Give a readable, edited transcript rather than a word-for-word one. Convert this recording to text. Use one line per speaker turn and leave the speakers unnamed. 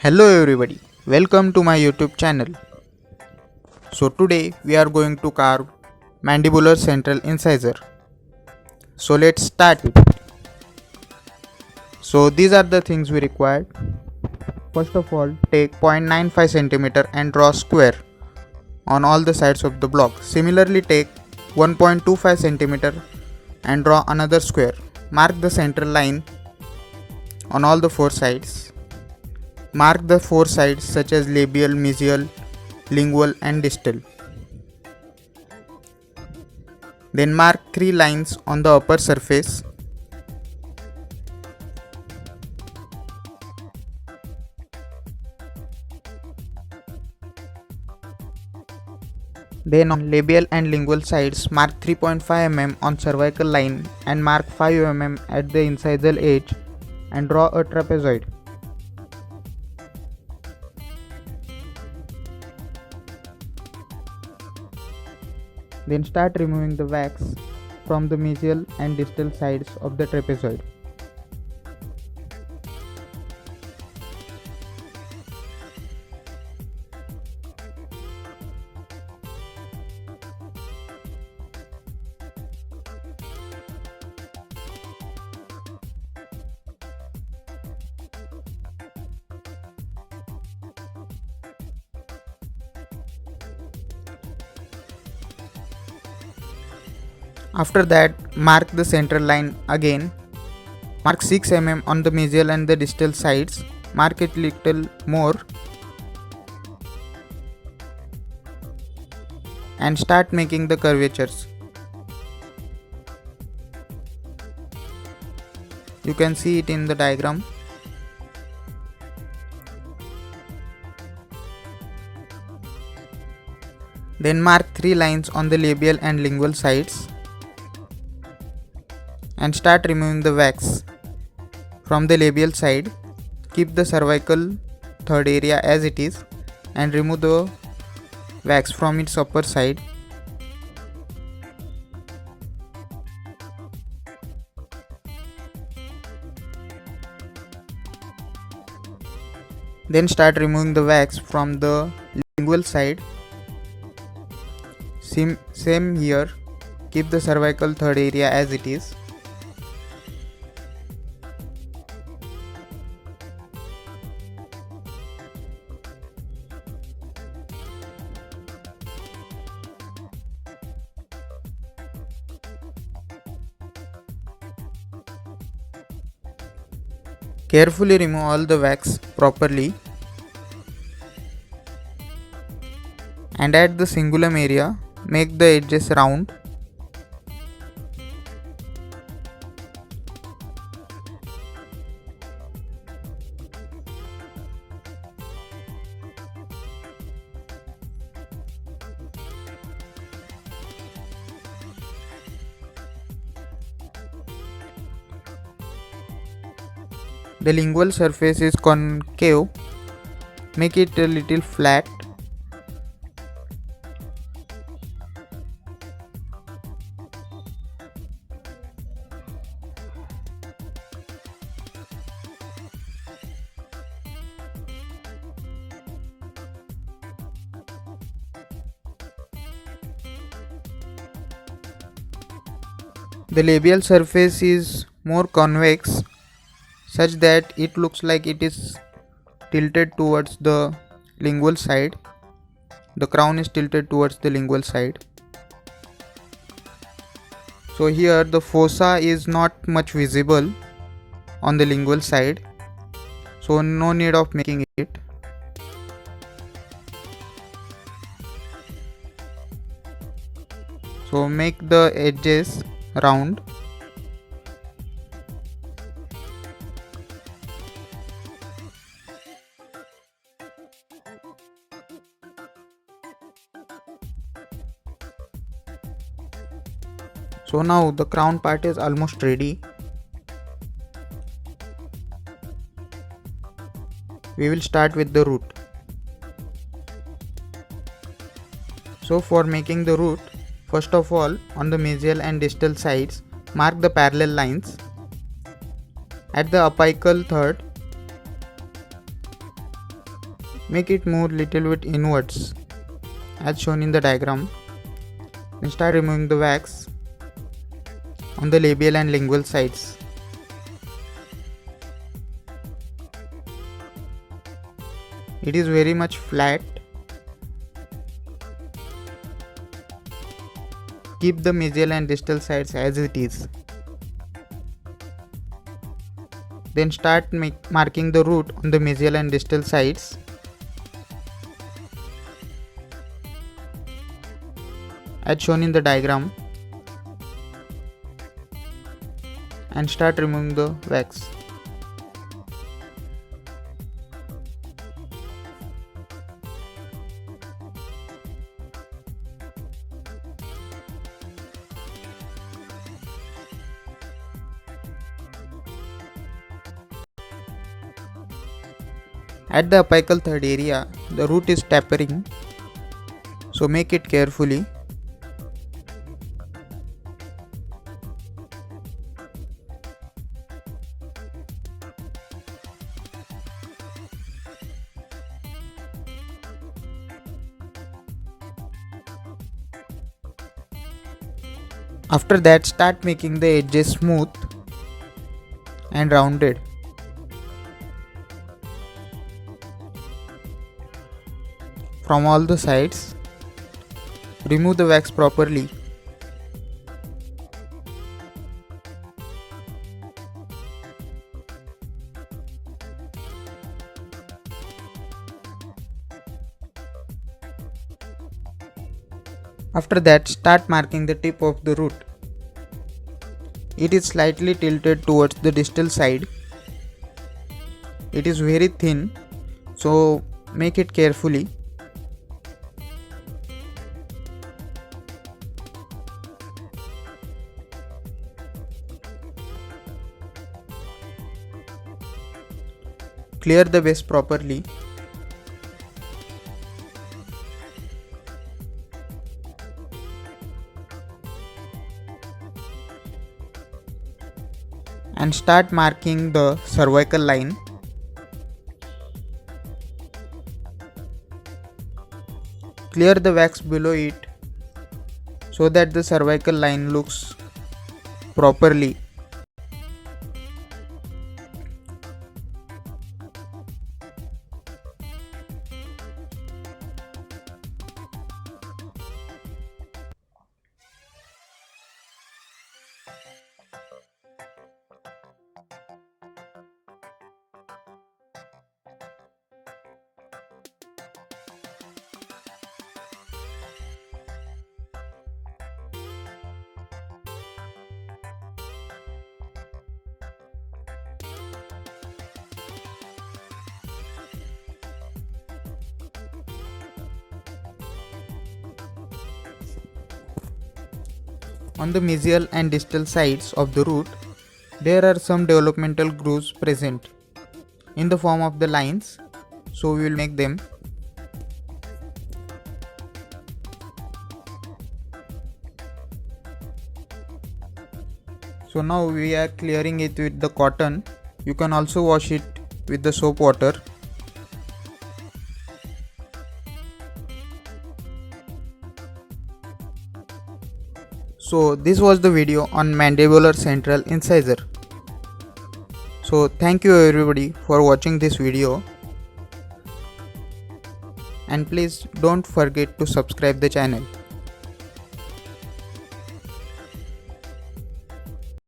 Hello everybody, welcome to my YouTube channel. So today we are going to carve mandibular central incisor. So let's start it. So these are the things we required. First of all, take 0.95 cm and draw square on all the sides of the block. Similarly, take 1.25 cm and draw another square. Mark the center line on all the four sides. Mark the four sides such as labial, mesial, lingual and distal. Then mark 3 lines on the upper surface. Then on labial and lingual sides, mark 3.5 mm on cervical line and mark 5 mm at the incisal edge and draw a trapezoid. Then start removing the wax from the mesial and distal sides of the trapezoid. After that, mark the central line again. Mark 6 mm on the mesial and the distal sides. Mark it little more and start making the curvatures. You can see it in the diagram. Then mark 3 lines on the labial and lingual sides and start removing the wax from the labial side. Keep the cervical third area as it is and remove the wax from its upper side. Then start removing the wax from the lingual side. Same here, keep the cervical third area as it is. Carefully remove all the wax properly and at the cingulum area make the edges round. The lingual surface is concave, make it a little flat. The labial surface is more convex such that it looks like it is tilted towards the lingual side. The crown is tilted towards the lingual side. So here the fossa is not much visible on the lingual side, so no need of making it. So make the edges round. So now the crown part is almost ready. We will start with the root. So for making the root, first of all on the mesial and distal sides, mark the parallel lines. At the apical third, Make it move little bit inwards as shown in the diagram. And start removing the wax on the labial and lingual sides. It is very much flat. Keep the mesial and distal sides as it is. Then start marking the root on the mesial and distal sides. As shown in the diagram. And start removing the wax. At the apical third area, the root is tapering, so make it carefully. After that, start making the edges smooth and rounded. From all the sides, remove the wax properly. After that, start marking the tip of the root. It is slightly tilted towards the distal side. It is very thin, so make it carefully. Clear the base properly. And start marking the cervical line. Clear the wax below it so that the cervical line looks properly. On the mesial and distal sides of the root, there are some developmental grooves present in the form of the lines, so we will make them. So now we are clearing it with the cotton. You can also wash it with the soap water. So this was the video on mandibular central incisor. So thank you everybody for watching this video, and please don't forget to subscribe the channel.